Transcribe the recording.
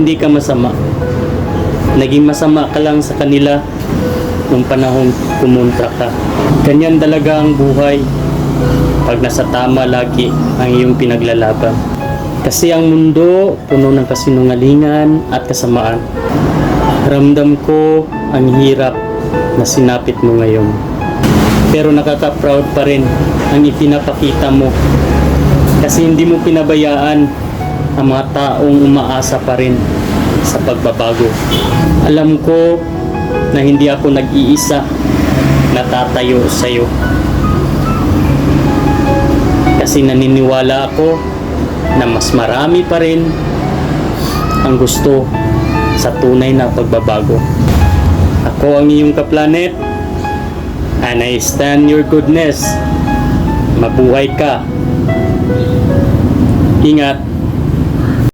hindi ka masama. Naging masama ka lang sa kanila nung panahon kumontra ka. Ganyan talaga ang buhay pag nasa tama lagi ang iyong pinaglalaban. Kasi ang mundo puno ng kasinungalingan at kasamaan. Ramdam ko ang hirap na sinapit mo ngayon. Pero nakaka-proud pa rin ang ipinapakita mo. Kasi hindi mo pinabayaan ang mga taong umaasa pa rin sa pagbabago. Alam ko na hindi ako nag-iisa na tatayo sa'yo. Kasi naniniwala ako na mas marami pa rin ang gusto sa tunay na pagbabago. Ako ang iyong kaplanet, and I stand your goodness. Mabuhay ka. Ingat.